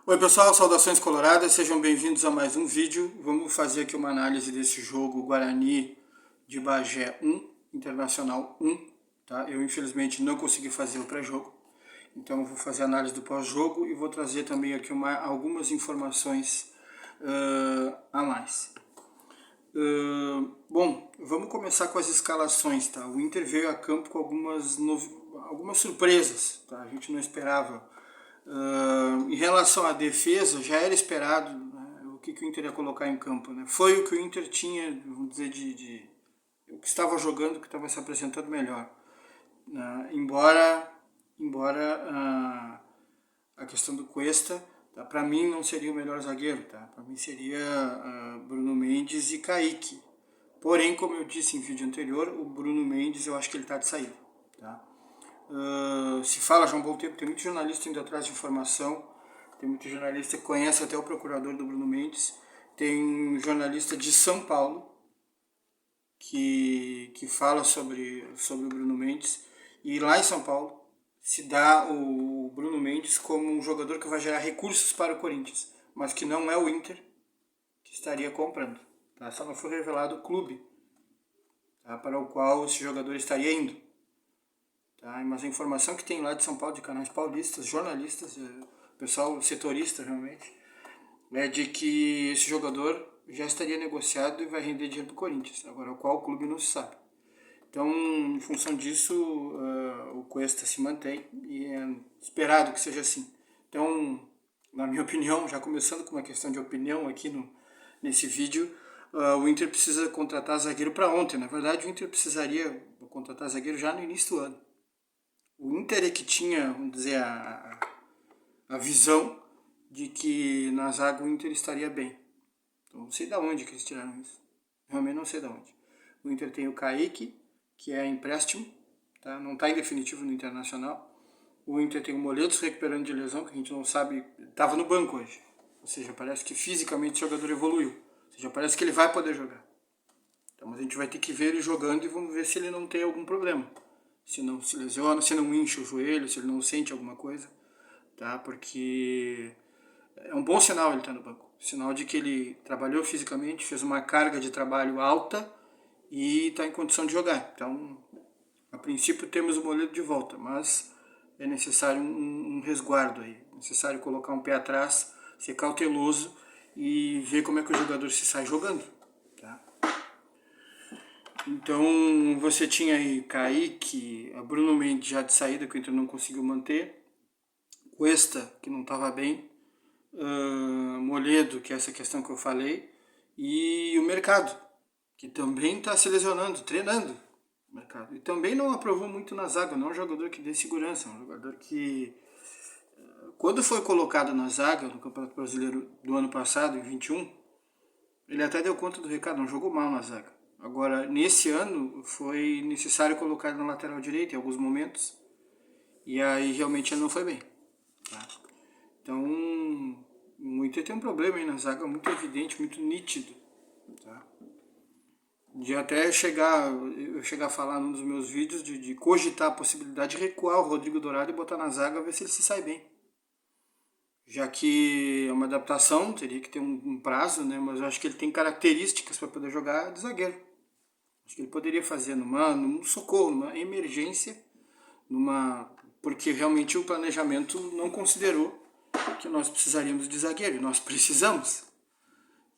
Oi pessoal, saudações coloradas, sejam bem-vindos a mais um vídeo. Vamos fazer aqui uma análise desse jogo Guarani de Bagé 1, Internacional 1. Tá? Eu infelizmente não consegui fazer o pré-jogo, então eu vou fazer a análise do pós-jogo e vou trazer também aqui algumas informações a mais. Bom, vamos começar com as escalações. Tá? O Inter veio a campo com algumas surpresas, tá? A gente não esperava. Em relação à defesa, já era esperado, né, o que o Inter ia colocar em campo. Né? Foi o que o Inter tinha, vamos dizer, o que estava jogando, que estava se apresentando melhor. Embora a questão do Cuesta, tá, para mim não seria o melhor zagueiro. Tá? Para mim seria Bruno Mendes e Kaique. Porém, como eu disse em vídeo anterior, o Bruno Mendes eu acho que ele está de saída. Tá? Se fala já há um bom tempo, tem muito jornalista indo atrás de informação, tem muito jornalista que conhece até o procurador do Bruno Mendes, tem um jornalista de São Paulo que fala sobre o Bruno Mendes, e lá em São Paulo se dá o Bruno Mendes como um jogador que vai gerar recursos para o Corinthians, mas que não é o Inter que estaria comprando. Tá? Só não foi revelado o clube, tá, para o qual esse jogador estaria indo. Tá? Mas a informação que tem lá de São Paulo, de canais paulistas, jornalistas, pessoal setorista realmente, é de que esse jogador já estaria negociado e vai render dinheiro para o Corinthians. Agora, qual clube não se sabe. Então, em função disso, o Cuesta se mantém e é esperado que seja assim. Então, na minha opinião, já começando com uma questão de opinião aqui nesse vídeo, o Inter precisa contratar zagueiro para ontem. Na verdade, o Inter precisaria contratar zagueiro já no início do ano. O Inter é que tinha, vamos dizer, a visão de que na zaga o Inter estaria bem. Então, não sei de onde que eles tiraram isso. Realmente não sei de onde. O Inter tem o Kaique, que é empréstimo, tá? Não está em definitivo no Internacional. O Inter tem o Moledo se recuperando de lesão, que a gente não sabe, estava no banco hoje. Ou seja, parece que fisicamente o jogador evoluiu. Ou seja, parece que ele vai poder jogar. Então, mas a gente vai ter que ver ele jogando e vamos ver se ele não tem algum problema. Se não se lesiona, se não incha o joelho, se ele não sente alguma coisa, tá? Porque é um bom sinal ele estar no banco. Sinal de que ele trabalhou fisicamente, fez uma carga de trabalho alta e está em condição de jogar. Então, a princípio temos o Moledo de volta, mas é necessário um resguardo aí. É necessário colocar um pé atrás, ser cauteloso e ver como é que o jogador se sai jogando. Tá? Então você tinha aí Kaique, a Bruno Mendes já de saída, que o Inter não conseguiu manter, Cuesta, que não estava bem, Moledo, que é essa questão que eu falei, e o Mercado, que também está se lesionando, treinando. Mercado. E também não aprovou muito na zaga, não é um jogador que dê segurança, é um jogador que, quando foi colocado na zaga no Campeonato Brasileiro do ano passado, em 21, ele até deu conta do recado, não jogou mal na zaga. Agora, nesse ano, foi necessário colocar ele na lateral direita em alguns momentos. E aí, realmente, ele não foi bem. Tá? Então, o Inter tem um problema aí na zaga muito evidente, muito nítido. Tá? De até eu chegar a falar num dos meus vídeos de cogitar a possibilidade de recuar o Rodrigo Dourado e botar na zaga, ver se ele se sai bem. Já que é uma adaptação, teria que ter um prazo, né? Mas eu acho que ele tem características para poder jogar de zagueiro. Acho que ele poderia fazer num socorro, numa emergência, porque realmente o planejamento não considerou que nós precisaríamos de zagueiro. Nós precisamos.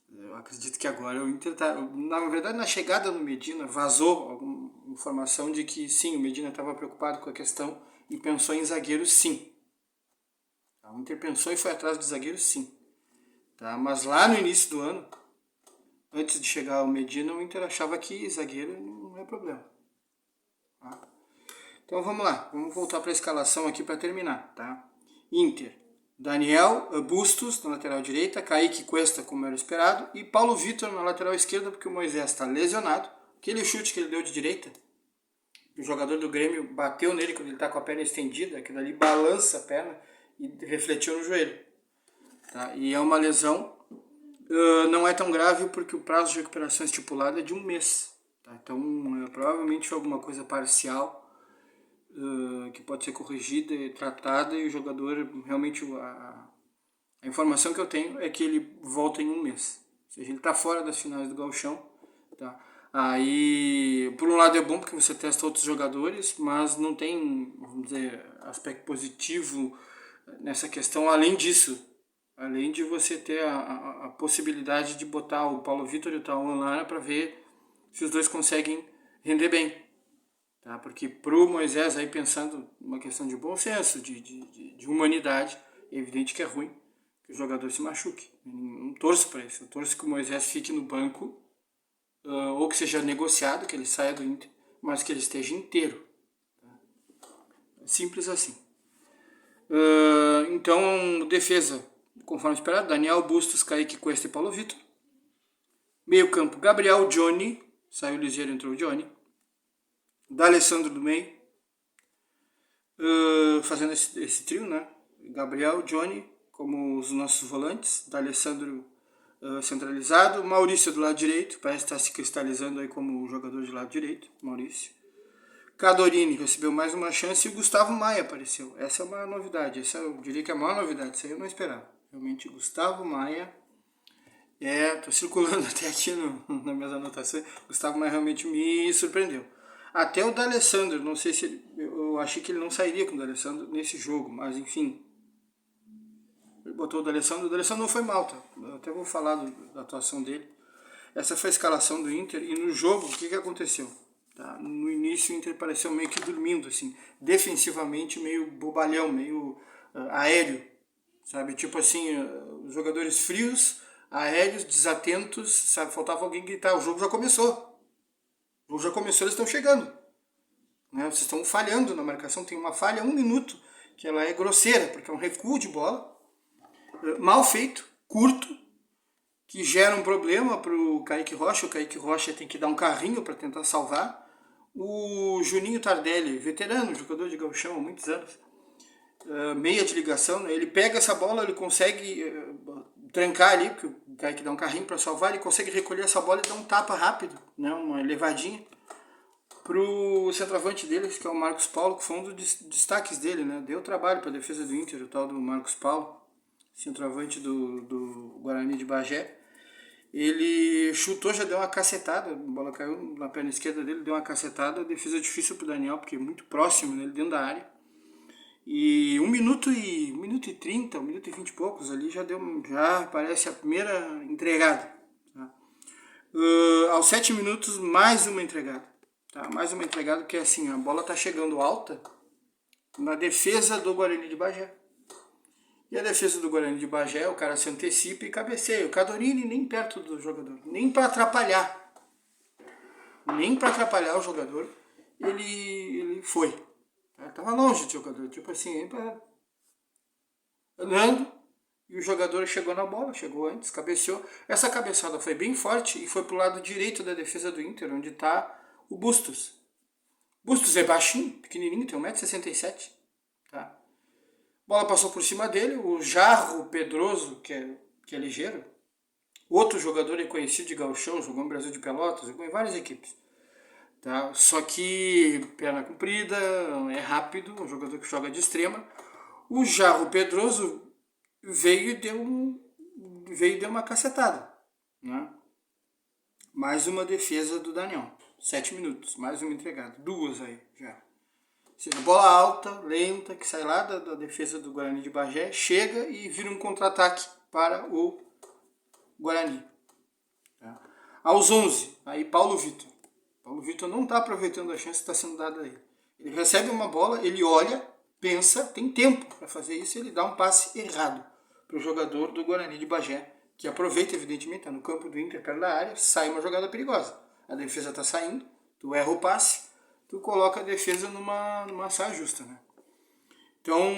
Eu acredito que agora o Inter está... Na verdade, na chegada no Medina, vazou alguma informação de que sim, o Medina estava preocupado com a questão e pensou em zagueiro sim. O Inter pensou e foi atrás de zagueiro sim. Tá? Mas lá no início do ano, antes de chegar ao Medina, o Inter achava que zagueiro não é problema. Tá? Então vamos lá, vamos voltar para a escalação aqui para terminar. Tá? Inter, Daniel Bustos na lateral direita, Kaique Cuesta como era esperado e Paulo Vitor na lateral esquerda porque o Moisés está lesionado. Aquele chute que ele deu de direita, o jogador do Grêmio bateu nele quando ele está com a perna estendida, aquilo ali balança a perna e refletiu no joelho. Tá? E é uma lesão, não é tão grave porque o prazo de recuperação estipulado é de um mês. Tá? Então provavelmente foi alguma coisa parcial que pode ser corrigida e tratada e o jogador realmente A informação que eu tenho é que ele volta em um mês. Ou seja, ele está fora das finais do Gauchão. Tá? Aí, por um lado é bom porque você testa outros jogadores, mas não tem, vamos dizer, aspecto positivo nessa questão. Além disso, além de você ter a possibilidade de botar o Paulo Vitor e o Tauan Lara para ver se os dois conseguem render bem. Tá? Porque pro Moisés, aí pensando numa questão de bom senso, de humanidade, é evidente que é ruim que o jogador se machuque. Eu não torço para isso. Eu torço que o Moisés fique no banco, ou que seja negociado, que ele saia do Inter, mas que ele esteja inteiro. Tá? Simples assim. Então, defesa, conforme esperado, Daniel, Bustos, Kaique, Cuesta e Paulo Vitor. Meio campo, Gabriel, Johnny, saiu o Ligeiro, entrou o Johnny. D'Alessandro do meio, fazendo esse trio, né? Gabriel, Johnny como os nossos volantes, D'Alessandro centralizado, Maurício do lado direito, parece estar se cristalizando aí como jogador de lado direito, Maurício. Cadorini recebeu mais uma chance e o Gustavo Maia apareceu. Essa é uma novidade, essa eu diria que é a maior novidade, isso aí eu não esperava. Realmente, Gustavo Maia, tô circulando até aqui nas minhas anotações, Gustavo Maia realmente me surpreendeu. Até o D'Alessandro, não sei se eu achei que ele não sairia com o D'Alessandro nesse jogo, mas enfim. Ele botou o D'Alessandro não foi mal, tá? Eu até vou falar da atuação dele. Essa foi a escalação do Inter e no jogo, o que aconteceu? Tá? No início o Inter pareceu meio que dormindo, assim, defensivamente meio bobalhão, meio aéreo, sabe? Tipo assim, os jogadores frios, aéreos, desatentos, sabe? Faltava alguém gritar, o jogo já começou. O jogo já começou, eles estão chegando. Né? Vocês estão falhando na marcação, tem uma falha 1 minuto, que ela é grosseira, porque é um recuo de bola, mal feito, curto, que gera um problema para o Kaique Rocha. O Kaique Rocha tem que dar um carrinho para tentar salvar. O Juninho Tardelli, veterano, jogador de gauchão há muitos anos, meia de ligação, né? Ele pega essa bola, ele consegue trancar ali, porque o Kaique dá um carrinho para salvar, ele consegue recolher essa bola e dar um tapa rápido, né? Uma levadinha, pro centroavante deles, que é o Marcos Paulo, que foi um dos destaques dele, né? Deu trabalho para a defesa do Inter, o tal do Marcos Paulo, centroavante do Guarani de Bagé. Ele chutou, já deu uma cacetada, a bola caiu na perna esquerda dele, deu uma cacetada, defesa difícil pro Daniel, porque é muito próximo nele, dentro da área. E 1 minuto e 30, 1 minuto e 20 e poucos ali já parece a primeira entregada. Tá? Aos 7 minutos, mais uma entregada. Tá? Mais uma entregada, porque assim, a bola tá chegando alta na defesa do Guarani de Bagé. E a defesa do Guarani de Bagé, o cara se antecipa e cabeceia. O Cadorini nem perto do jogador, nem para atrapalhar. Nem para atrapalhar o jogador, ele foi. Tava longe do jogador, tipo assim, andando, e o jogador chegou na bola, chegou antes, cabeceou. Essa cabeçada foi bem forte e foi pro lado direito da defesa do Inter, onde tá o Bustos. Bustos é baixinho, pequenininho, tem 1,67 m. Tá? Bola passou por cima dele, o Jarro Pedroso, que é ligeiro, outro jogador conhecido de gauchão, jogou no Brasil de Pelotas, jogou em várias equipes. Tá? Só que perna comprida, é rápido, um jogador que joga de extrema. O Jarro Pedroso veio e deu uma cacetada. Né? Mais uma defesa do Daniel. 7 minutos, mais uma entregada. 2 aí já. Seja, bola alta, lenta, que sai lá da defesa do Guarani de Bagé, chega e vira um contra-ataque para o Guarani. Tá? Aos 11, aí Paulo Vitor. Paulo Vitor não está aproveitando a chance que está sendo dada a ele. Ele recebe uma bola, ele olha, pensa, tem tempo para fazer isso, ele dá um passe errado para o jogador do Guarani de Bagé, que aproveita, evidentemente, está no campo do Inter, perto da área, sai uma jogada perigosa. A defesa está saindo, tu erra o passe, tu coloca a defesa numa saia justa, né? Então,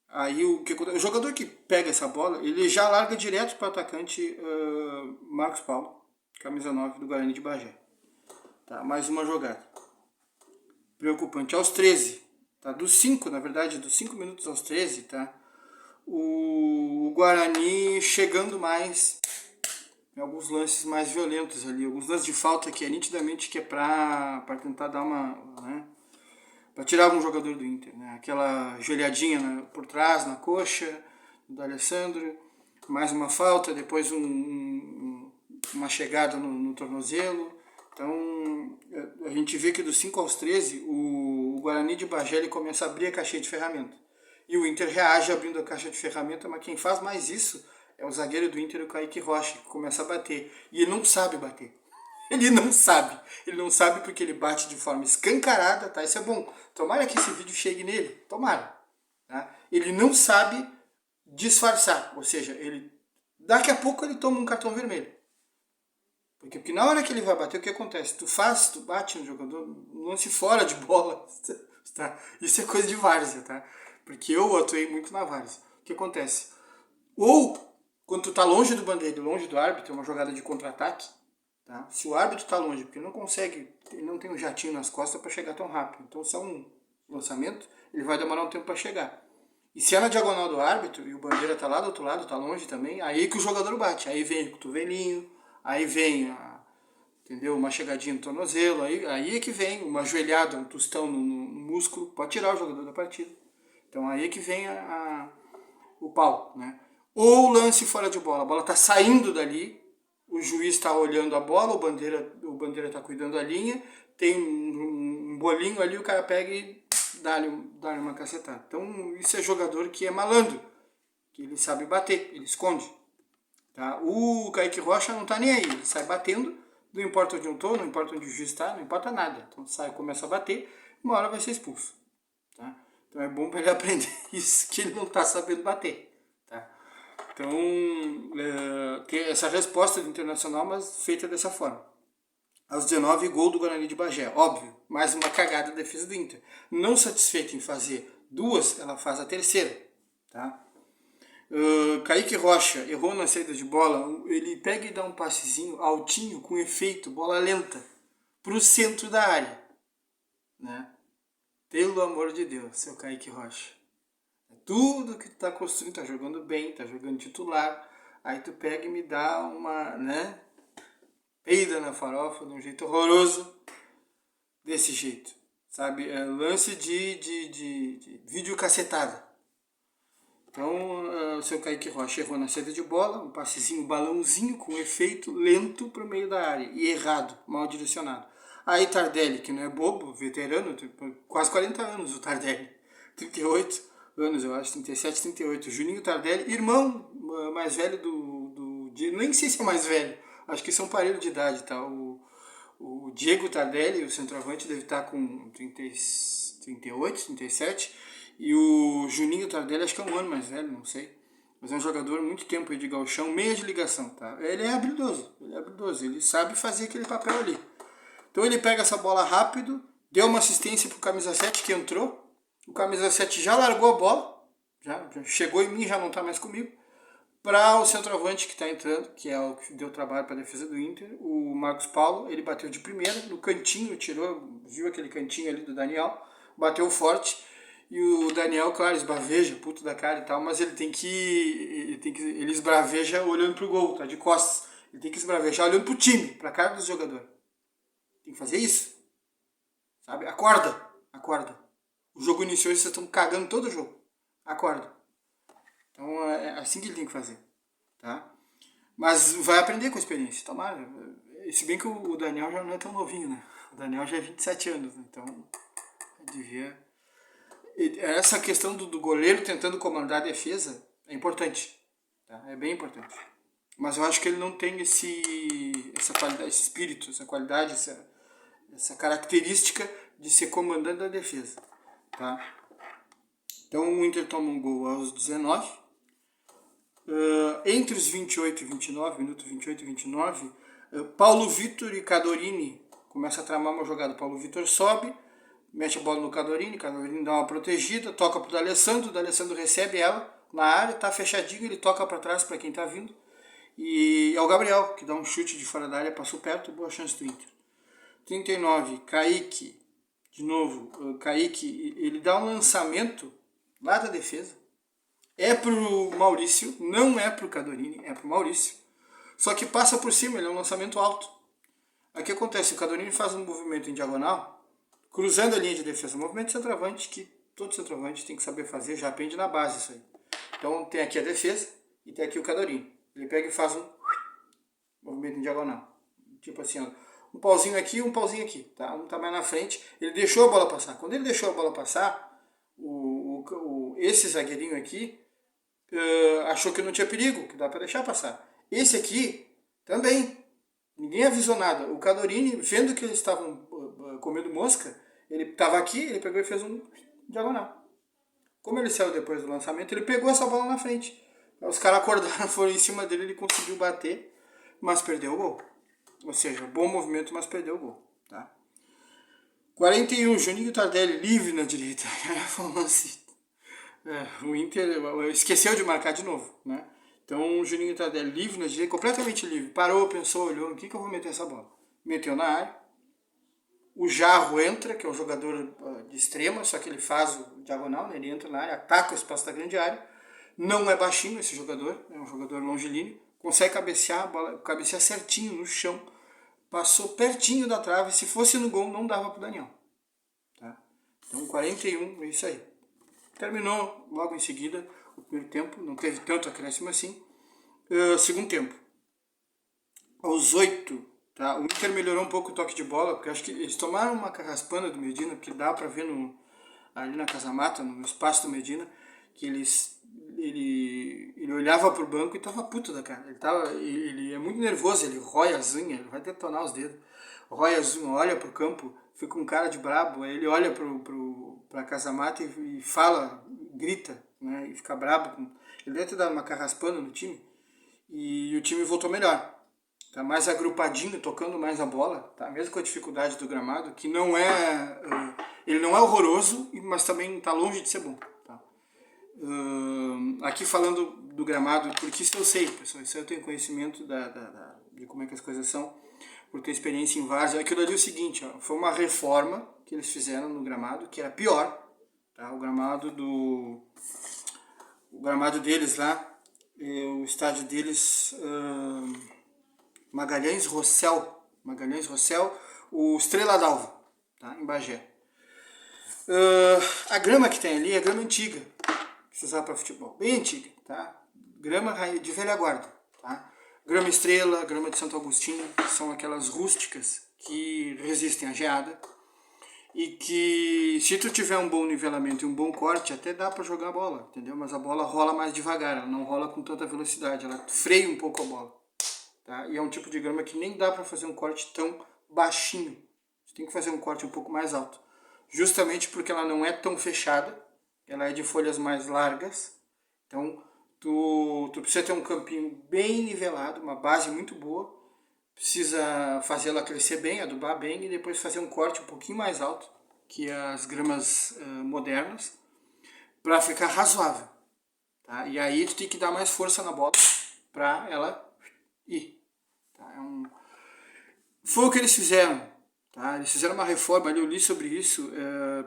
aí o jogador que pega essa bola, ele já larga direto para o atacante Marcos Paulo, camisa 9 do Guarani de Bagé. Tá, mais uma jogada. Preocupante. Aos 13, tá? Dos 5 minutos aos 13, tá? O Guarani chegando mais em alguns lances mais violentos ali, alguns lances de falta que é nitidamente que é para tentar dar uma, né, para tirar algum jogador do Inter, né? Aquela joelhadinha por trás, na coxa do Alessandro, mais uma falta, depois uma chegada no tornozelo. Então, a gente vê que dos 5 aos 13, o Guarani de Bagé ele começa a abrir a caixinha de ferramenta. E o Inter reage abrindo a caixa de ferramenta, mas quem faz mais isso é o zagueiro do Inter, o Kaique Rocha, que começa a bater. E ele não sabe bater. Ele não sabe. Ele não sabe porque ele bate de forma escancarada, tá? Isso é bom. Tomara que esse vídeo chegue nele. Tomara. Tá? Ele não sabe disfarçar. Ou seja, daqui a pouco ele toma um cartão vermelho. Porque na hora que ele vai bater, o que acontece? Tu bate no jogador, lance fora de bola. Tá? Isso é coisa de várzea, tá? Porque eu atuei muito na várzea. O que acontece? Ou, quando tu tá longe do bandeira, longe do árbitro, é uma jogada de contra-ataque. Tá? Se o árbitro tá longe, porque não consegue, ele não tem um jatinho nas costas para chegar tão rápido. Então, se é um lançamento, ele vai demorar um tempo para chegar. E se é na diagonal do árbitro, e o bandeira tá lá do outro lado, tá longe também, aí que o jogador bate. Aí vem o cotovelinho, aí vem entendeu? Uma chegadinha no tornozelo, aí é que vem uma joelhada, um tostão no músculo, pode tirar o jogador da partida. Então aí é que vem o pau, né? Ou lance fora de bola, a bola tá saindo dali, o juiz está olhando a bola, o bandeira está cuidando da linha, tem um bolinho ali, o cara pega e dá-lhe uma cacetada. Então isso é jogador que é malandro, que ele sabe bater, ele esconde. Tá? O Kaique Rocha não tá nem aí, ele sai batendo, não importa onde eu tô, não importa onde o juiz está, não importa nada. Então sai, começa a bater, uma hora vai ser expulso. Tá? Então é bom para ele aprender isso, que ele não tá sabendo bater. Tá? Então, ter essa resposta do Internacional, mas feita dessa forma. Aos 19, gol do Guarani de Bagé. Óbvio, mais uma cagada da defesa do Inter. Não satisfeita em fazer duas, ela faz a terceira. Tá? Kaique Rocha errou na saída de bola, ele pega e dá um passezinho altinho, com efeito, bola lenta, para o centro da área. Né? Pelo amor de Deus, seu Kaique Rocha. Tudo que tu tá construindo, tá jogando bem, tá jogando titular, aí tu pega e me dá uma, né, peida na farofa de um jeito horroroso, desse jeito, sabe, lance de vídeo cacetada. Então, o seu Kaique Rocha errou na saída de bola, um passezinho, um balãozinho com efeito lento pro meio da área, e errado, mal direcionado. Aí Tardelli, que não é bobo, veterano, quase 40 anos o Tardelli, 38 anos, eu acho, 37, 38. Juninho Tardelli, irmão mais velho do Diego, nem sei se é mais velho, acho que são parelho de idade, tá? O Diego Tardelli, o centroavante, deve estar com 38, 37, e o Juninho Tardelli, acho que é um ano mais velho, não sei. Mas é um jogador muito tempo aí de gauchão, meia de ligação, tá? Ele é habilidoso, ele sabe fazer aquele papel ali. Então ele pega essa bola rápido, deu uma assistência pro camisa 7 que entrou. O camisa 7 já largou a bola, já chegou em mim, já não está mais comigo. Para o centroavante que está entrando, que é o que deu trabalho para a defesa do Inter, o Marcos Paulo, ele bateu de primeira, no cantinho, viu aquele cantinho ali do Daniel, bateu forte. E o Daniel, claro, esbraveja, puto da cara e tal, mas ele esbraveja olhando pro gol, tá de costas. Ele tem que esbravejar olhando pro time, pra cara do jogador. Tem que fazer isso. Sabe? Acorda. O jogo iniciou e vocês estão cagando todo o jogo. Acorda. Então é assim que ele tem que fazer. Tá? Mas vai aprender com a experiência. Tomara. Se bem que o Daniel já não é tão novinho, né? O Daniel já é 27 anos, né? Então devia... Essa questão do goleiro tentando comandar a defesa é importante. Tá? É bem importante. Mas eu acho que ele não tem essa qualidade, esse espírito, essa qualidade, essa característica de ser comandante da defesa. Tá? Então o Inter toma um gol aos 19. Entre os 28 e 29, minuto 28 e 29, Paulo Vitor e Cadorini começam a tramar uma jogada. Paulo Vitor sobe, mete a bola no Cadorini dá uma protegida, toca pro D'Alessandro, o D'Alessandro recebe ela na área, tá fechadinho, ele toca para trás para quem tá vindo. E é o Gabriel, que dá um chute de fora da área, passou perto, boa chance do Inter. 39, Kaique, de novo, Kaique, ele dá um lançamento lá da defesa. É pro Maurício, não é pro Cadorini, é pro Maurício. Só que passa por cima, ele é um lançamento alto. Aí o que acontece? O Cadorini faz um movimento em diagonal, cruzando a linha de defesa. O movimento de centroavante que todo centroavante tem que saber fazer, já aprende na base isso aí. Então tem aqui a defesa e tem aqui o Cadorini. Ele pega e faz um movimento em diagonal. Tipo assim, ó, um pauzinho aqui e um pauzinho aqui. Tá? Um tá mais na frente. Ele deixou a bola passar. Quando ele deixou a bola passar, esse zagueirinho aqui achou que não tinha perigo, que dá para deixar passar. Esse aqui também. Ninguém avisou nada. O Cadorini, vendo que eles estavam comendo mosca, ele estava aqui, ele pegou e fez um diagonal. Como ele saiu depois do lançamento, ele pegou essa bola na frente. Os caras acordaram, foram em cima dele, ele conseguiu bater, mas perdeu o gol. Ou seja, bom movimento, mas perdeu o gol. Tá? 41, Juninho Tardelli, livre na direita. O Inter esqueceu de marcar de novo, né? Então o Juninho Tardelli livre na direita, completamente livre. Parou, pensou, olhou, o que eu vou meter essa bola? Meteu na área. O Jarro entra, que é um jogador de extrema, só que ele faz o diagonal, né? Ele entra na área, ataca o espaço da grande área. Não é baixinho esse jogador, é um jogador longilíneo. Consegue cabecear a bola, cabecear certinho no chão. Passou pertinho da trave, se fosse no gol não dava pro Daniel. Tá? Então 41, é isso aí. Terminou logo em seguida o primeiro tempo, não teve tanto acréscimo assim. Segundo tempo, aos 8, tá? O Inter melhorou um pouco o toque de bola, porque acho que eles tomaram uma carraspana do Medina, que dá pra ver ali na Casa Mata, no espaço do Medina, que ele olhava pro banco e tava puto da cara. Ele é muito nervoso, ele rói as unhas, ele vai detonar os dedos. Rói as unhas, olha pro campo, fica um cara de brabo, aí ele olha pra Casa Mata e fala, grita, né? E fica brabo. Ele deve ter dado uma carraspana no time e o time voltou melhor. Tá mais agrupadinho, tocando mais a bola, tá? Mesmo com a dificuldade do gramado, que não é... ele não é horroroso, mas também está longe de ser bom. Tá? Aqui falando do gramado, porque isso eu sei, pessoal, isso eu tenho conhecimento de como é que as coisas são, por ter experiência em várzea. Aquilo ali é o seguinte, ó, foi uma reforma que eles fizeram no gramado, que era pior, tá? O gramado deles lá, o estádio deles... Magalhães Rossell, o Estrela d'Alva, tá? Em Bagé. A grama que tem ali é grama antiga, que se usava para futebol, bem antiga, tá? Grama de velha guarda, tá? Grama Estrela, grama de Santo Agostinho, são aquelas rústicas que resistem à geada e que, se tu tiver um bom nivelamento e um bom corte, até dá para jogar a bola, entendeu? Mas a bola rola mais devagar, ela não rola com tanta velocidade, ela freia um pouco a bola. Tá? E é um tipo de grama que nem dá para fazer um corte tão baixinho. Você tem que fazer um corte um pouco mais alto. Justamente porque ela não é tão fechada, ela é de folhas mais largas. Então, tu precisa ter um campinho bem nivelado, uma base muito boa. Precisa fazer ela crescer bem, adubar bem e depois fazer um corte um pouquinho mais alto que as gramas modernas para ficar razoável. Tá? E aí tu tem que dar mais força na bola para ela ir. Foi o que eles fizeram, tá? Eles fizeram uma reforma ali, eu li sobre isso,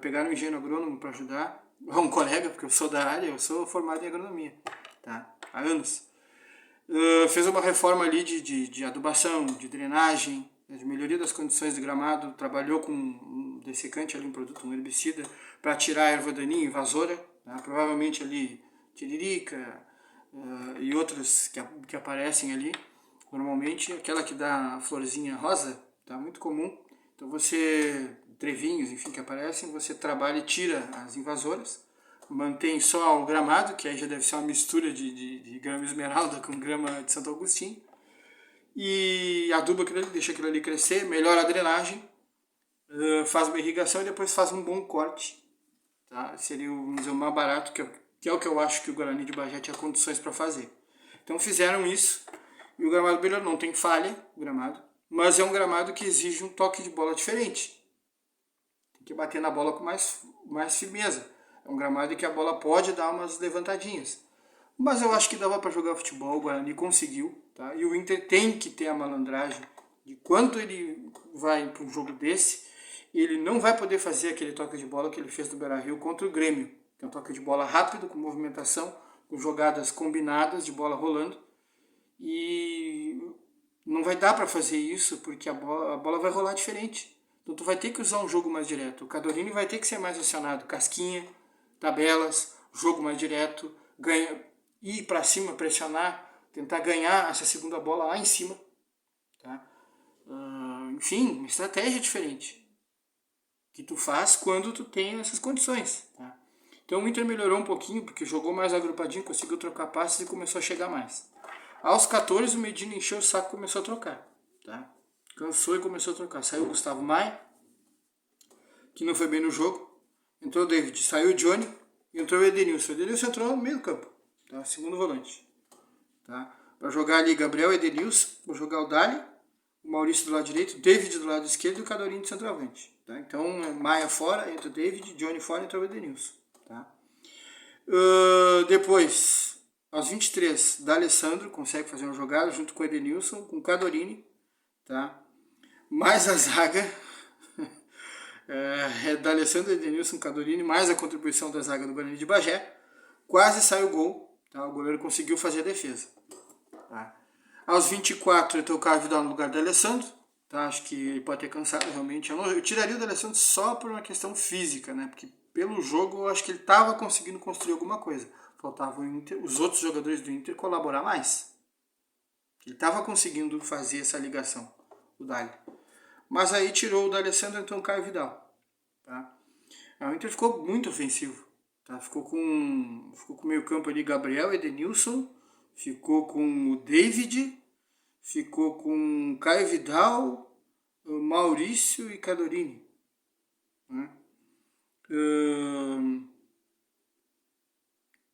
pegaram um engenheiro agrônomo para ajudar, um colega, porque eu sou da área, eu sou formado em agronomia, tá? Há anos. Fez uma reforma ali de adubação, de drenagem, de melhoria das condições de gramado, trabalhou com um dessecante ali, um produto, um herbicida, para tirar a erva daninha, invasora, tá? Provavelmente ali tiririca e outras que aparecem ali. Normalmente, aquela que dá a florzinha rosa, tá muito comum. Então trevinhos, enfim, que aparecem, você trabalha e tira as invasoras, mantém só o gramado, que aí já deve ser uma mistura de grama esmeralda com grama de Santo Agostinho, e aduba aquilo ali, deixa aquilo ali crescer, melhora a drenagem, faz uma irrigação e depois faz um bom corte. Tá? Seria, vamos dizer, o mais barato, que é o que eu acho que o Guarani de Bagé tinha condições para fazer. Então fizeram isso. E o gramado melhor não tem falha, o gramado, mas é um gramado que exige um toque de bola diferente. Tem que bater na bola com mais firmeza. É um gramado que a bola pode dar umas levantadinhas. Mas eu acho que dava para jogar futebol, o Guarani conseguiu. Tá? E o Inter tem que ter a malandragem de quanto ele vai para um jogo desse, ele não vai poder fazer aquele toque de bola que ele fez no Beira-Rio contra o Grêmio, que é um toque de bola rápido, com movimentação, com jogadas combinadas de bola rolando. E não vai dar para fazer isso porque a bola vai rolar diferente. Então tu vai ter que usar um jogo mais direto. O Cadorini vai ter que ser mais acionado. Casquinha, tabelas, jogo mais direto, ir para cima, pressionar, tentar ganhar essa segunda bola lá em cima. Tá? Enfim, uma estratégia diferente que tu faz quando tu tem essas condições. Tá? Então o Inter melhorou um pouquinho, porque jogou mais agrupadinho, conseguiu trocar passes e começou a chegar mais. Aos 14 o Medina encheu o saco e começou a trocar. Tá? Cansou e começou a trocar. Saiu o Gustavo Maia, que não foi bem no jogo. Entrou o David, saiu o Johnny e entrou o Edenilson. O Edenilson entrou no meio do campo, tá? Segundo volante. Tá? Para jogar ali Gabriel, Edenilson, vou jogar o Dali, o Maurício do lado direito, o David do lado esquerdo e o Cadorini de centroavante. Tá? Então, Maia fora, entra o David, Johnny fora, entra o Edenilson. Tá? Depois, aos 23, D'Alessandro consegue fazer uma jogada junto com o Edenilson, com o Cadorini. Tá? Mais a zaga D'Alessandro, Edenilson, Cadorini, mais a contribuição da zaga do Guarani de Bagé. Quase saiu o gol. Tá? O goleiro conseguiu fazer a defesa. Tá? Aos 24, eu tocar Vidal no lugar do Alessandro. Tá? Acho que ele pode ter cansado realmente. Eu tiraria o do Alessandro só por uma questão física, né? Porque pelo jogo eu acho que ele estava conseguindo construir alguma coisa. Faltava os outros jogadores do Inter colaborar mais. Ele estava conseguindo fazer essa ligação, o Dali. Mas aí tirou o do Alessandro, então o Caio Vidal. Tá? O Inter ficou muito ofensivo. Tá? Ficou com o meio campo ali Gabriel, Edenilson, ficou com o David, ficou com Caio Vidal, Maurício e Cadorini. Né?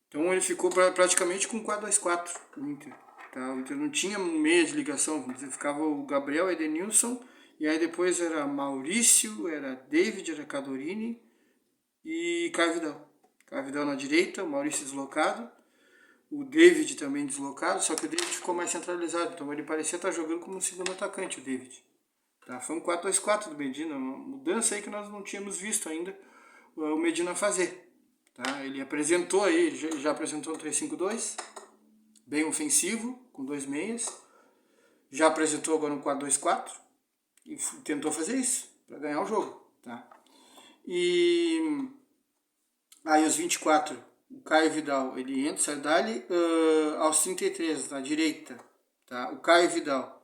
Então ele ficou praticamente com 4-2-4 o Inter. Tá? O Inter não tinha meia de ligação, ficava o Gabriel, Edenilson, e aí depois era Maurício, era David, era Cadorini e Caio Vidal. Caio Vidal na direita, o Maurício deslocado, o David também deslocado, só que o David ficou mais centralizado, então ele parecia estar jogando como um segundo atacante, o David. Tá? Foi um 4-2-4 do Medina, uma mudança aí que nós não tínhamos visto ainda o Medina fazer. Tá? Ele apresentou aí, já apresentou um 3-5-2, bem ofensivo, com 2 meias, já apresentou agora um 4-2-4, e tentou fazer isso, para ganhar o jogo. Tá? E aí aos 24, o Caio Vidal, ele entra, sai dali, aos 33, na direita, tá? O Caio Vidal,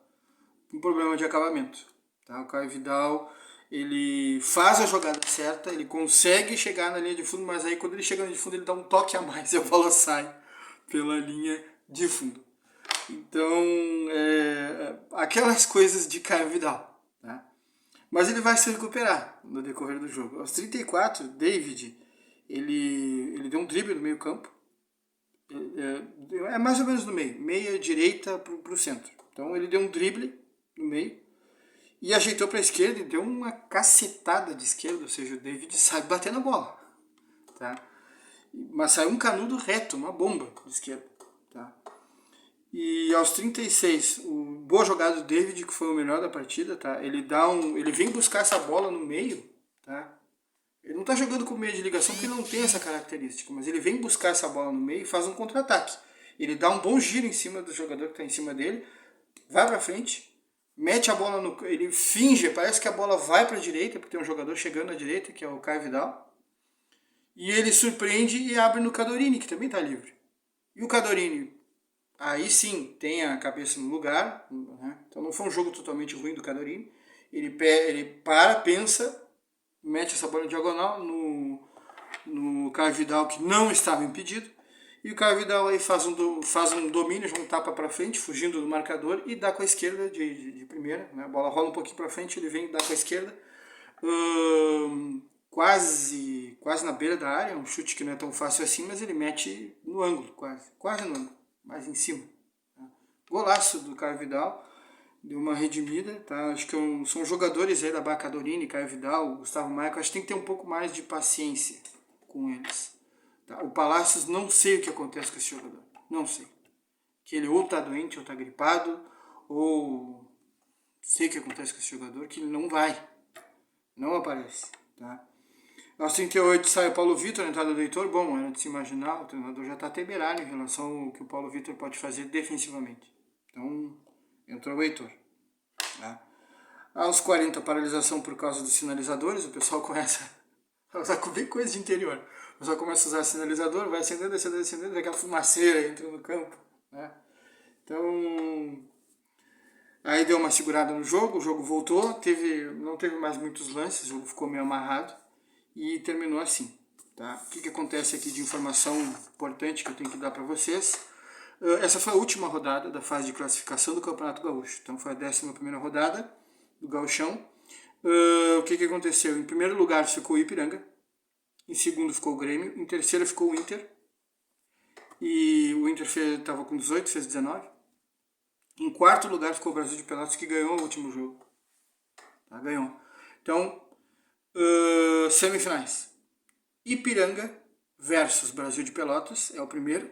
um problema de acabamento. Tá? O Caio Vidal, ele faz a jogada certa, ele consegue chegar na linha de fundo, mas aí quando ele chega na linha de fundo, ele dá um toque a mais e a bola sai pela linha de fundo. Então, aquelas coisas de Caio Vidal. Tá? Mas ele vai se recuperar no decorrer do jogo. Aos 34, David, ele deu um drible no meio campo. É mais ou menos no meio. Meia direita para o centro. Então ele deu um drible no meio. E ajeitou para a esquerda e deu uma cacetada de esquerda. Ou seja, o David sabe bater na bola. Tá? Mas saiu um canudo reto, uma bomba de esquerda. Tá? E aos 36, boa jogada do David, que foi o melhor da partida, tá? Ele vem buscar essa bola no meio, tá? Ele não está jogando com meio de ligação porque ele não tem essa característica, mas ele vem buscar essa bola no meio e faz um contra-ataque. Ele dá um bom giro em cima do jogador que está em cima dele, vai para frente, mete a bola no... Ele finge, parece que a bola vai para a direita, porque tem um jogador chegando à direita, que é o Caio Vidal. E ele surpreende e abre no Cadorini, que também está livre. E o Cadorini... Aí sim, tem a cabeça no lugar, né? Então não foi um jogo totalmente ruim do Cadorini. Ele para, pensa, mete essa bola em diagonal no Caio Vidal, que não estava impedido. E o Caio Vidal aí faz um domínio, um tapa para frente, fugindo do marcador, e dá com a esquerda de primeira. Né? A bola rola um pouquinho para frente, ele vem e dá com a esquerda. Quase na beira da área, um chute que não é tão fácil assim, mas ele mete no ângulo, quase no ângulo. Mais em cima. Tá? Golaço do Caio Vidal, deu uma redimida, tá? Acho que são jogadores aí da Bacadorini, Caio Vidal, Gustavo Maia, que acho que tem que ter um pouco mais de paciência com eles. Tá? O Palácios, não sei o que acontece com esse jogador, não sei. Que ele ou tá doente, ou tá gripado, ou sei o que acontece com esse jogador, que ele não aparece, tá? Aos 38 sai o Paulo Vitor, na entrada do Heitor. Bom, era de se imaginar, o treinador já está temerário em relação ao que o Paulo Vitor pode fazer defensivamente. Então, entrou o Heitor. Tá? Aos 40, paralisação por causa dos sinalizadores, o pessoal começa a usar bem coisa de interior. O pessoal começa a usar sinalizador, vai acendendo, acendendo, acendendo, vem aquela fumaceira entra no campo, né? Então, aí deu uma segurada no jogo, o jogo voltou, não teve mais muitos lances, o jogo ficou meio amarrado e terminou assim. Tá? O que acontece aqui de informação importante que eu tenho que dar para vocês? Essa foi a última rodada da fase de classificação do Campeonato Gaúcho. Então foi a 11ª rodada do Gauchão. O que aconteceu? Em primeiro lugar ficou o Ipiranga, em segundo ficou o Grêmio, em terceiro ficou o Inter, e o Inter estava com 18, fez 19. Em quarto lugar ficou o Brasil de Pelotas, que ganhou o último jogo. Tá? Ganhou. Então, semifinais. Ipiranga versus Brasil de Pelotas, é o primeiro.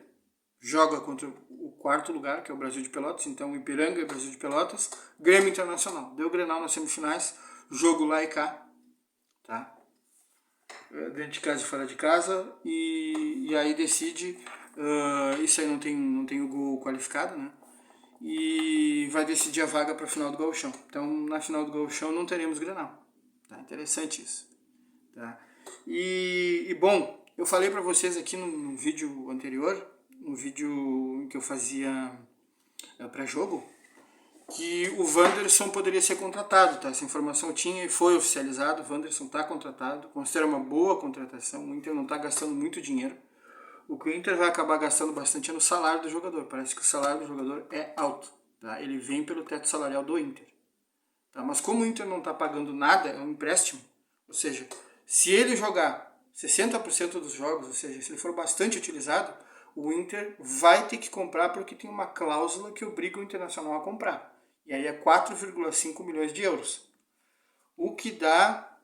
Joga contra o quarto lugar, que é o Brasil de Pelotas. Então, Ipiranga e Brasil de Pelotas. Grêmio Internacional. Deu Grenal nas semifinais. Jogo lá e cá. Tá? Dentro de casa e fora de casa. E aí decide. Isso aí não tem o gol qualificado, né? E vai decidir a vaga para a final do Gauchão. Então, na final do Gauchão não teremos Grenal. Tá? Interessante isso. Tá? E bom, eu falei para vocês aqui no vídeo anterior, no vídeo em que eu fazia pré-jogo, que o Wanderson poderia ser contratado, tá? Essa informação tinha e foi oficializado, o Wanderson está contratado, considero uma boa contratação, o Inter não está gastando muito dinheiro. O que o Inter vai acabar gastando bastante é no salário do jogador, parece que o salário do jogador é alto, tá? Ele vem pelo teto salarial do Inter. Tá? Mas como o Inter não está pagando nada, é um empréstimo, ou seja, se ele jogar 60% dos jogos, ou seja, se ele for bastante utilizado, o Inter vai ter que comprar porque tem uma cláusula que obriga o Internacional a comprar. E aí é 4,5 milhões de euros. O que dá,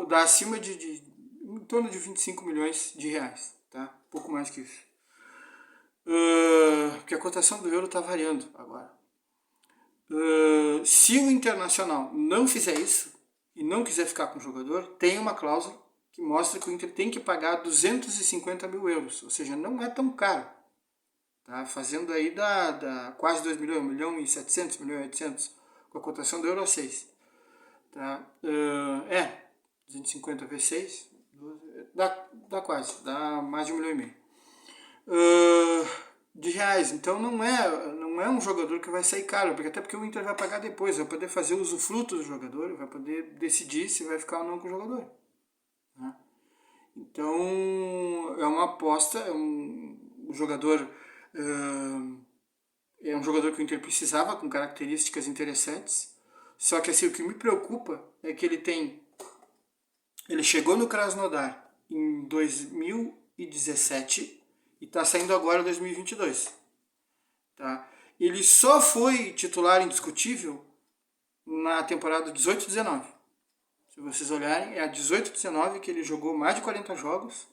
dá acima em torno de 25 milhões de reais. Tá? Pouco mais que isso. Porque a cotação do euro está variando agora. Se o Internacional não fizer isso e não quiser ficar com o jogador, tem uma cláusula que mostra que o Inter tem que pagar 250 mil euros, ou seja, não é tão caro. Tá? Fazendo aí da quase 2 milhões, 1 milhão e 700, 1 milhão e 800, com a cotação do euro a 6. Tá? 250 vezes 6, dá quase, dá mais de 1 milhão e meio. De reais, então não é um jogador que vai sair caro, porque até porque o Inter vai pagar depois, vai poder fazer usufruto do jogador, vai poder decidir se vai ficar ou não com o jogador. Né? Então é uma aposta, um jogador é um jogador que o Inter precisava, com características interessantes, só que assim, o que me preocupa é que ele chegou no Krasnodar em 2017 e está saindo agora em 2022. Tá? Ele só foi titular indiscutível na temporada 18-19. Se vocês olharem, é a 18-19 que ele jogou mais de 40 jogos,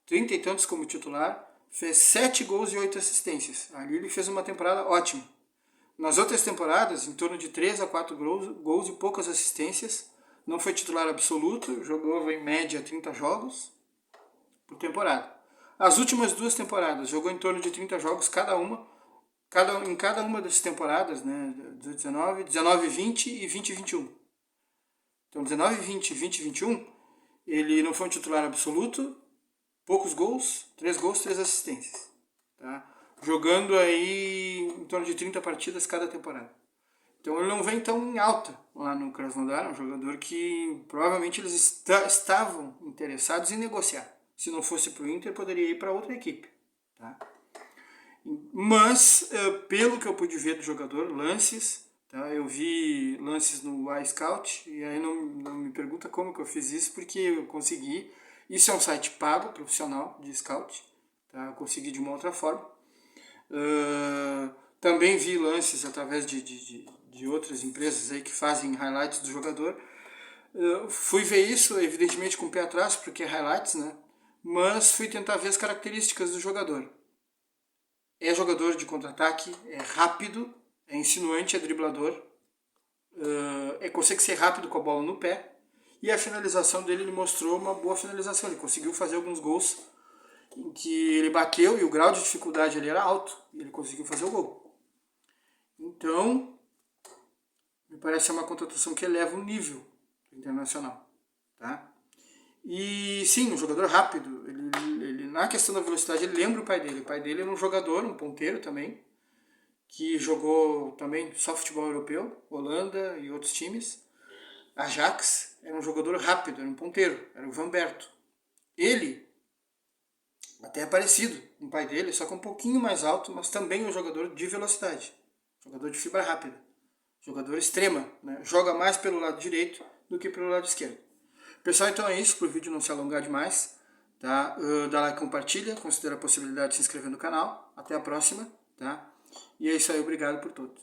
30 e tantos como titular, fez 7 gols e 8 assistências. Ali ele fez uma temporada ótima. Nas outras temporadas, em torno de 3 a 4 gols e poucas assistências. Não foi titular absoluto, jogou em média 30 jogos por temporada. As últimas 2 temporadas, jogou em torno de 30 jogos em cada uma dessas temporadas, né? 19, 20 e 20 21. Então, 19, 20, 20 e 21, ele não foi um titular absoluto, poucos gols, 3 gols, 3 assistências. Tá? Jogando aí em torno de 30 partidas cada temporada. Então ele não vem tão em alta lá no Krasnodar, é um jogador que provavelmente eles estavam interessados em negociar. Se não fosse para o Inter, poderia ir para outra equipe. Tá? Mas, pelo que eu pude ver do jogador, lances, tá? Eu vi lances no iScout, e aí não me pergunta como que eu fiz isso, porque eu consegui. Isso é um site pago, profissional, de scout. Tá? Eu consegui de uma outra forma. Também vi lances através de outras empresas aí que fazem highlights do jogador. Fui ver isso, evidentemente, com o pé atrás, porque é highlights, né? Mas fui tentar ver as características do jogador. É jogador de contra-ataque, é rápido, é insinuante, é driblador, consegue ser rápido com a bola no pé, e a finalização dele, ele mostrou uma boa finalização, ele conseguiu fazer alguns gols em que ele bateu e o grau de dificuldade ali era alto, e ele conseguiu fazer o gol. Então, Me parece ser uma contratação que eleva o nível internacional, tá? E sim, um jogador rápido, ele na questão da velocidade, ele lembra o pai dele. O pai dele era um jogador, um ponteiro também, que jogou também só futebol europeu, Holanda e outros times. Ajax era um jogador rápido, era um ponteiro, era o Vanberto. Ele até é parecido com o pai dele, só que um pouquinho mais alto, mas também um jogador de velocidade, jogador de fibra rápida, jogador extrema, né? Joga mais pelo lado direito do que pelo lado esquerdo. Pessoal, então é isso, para o vídeo não se alongar demais, tá? Dá like, compartilha, considera a possibilidade de se inscrever no canal. Até a próxima, tá? E é isso aí, obrigado por tudo.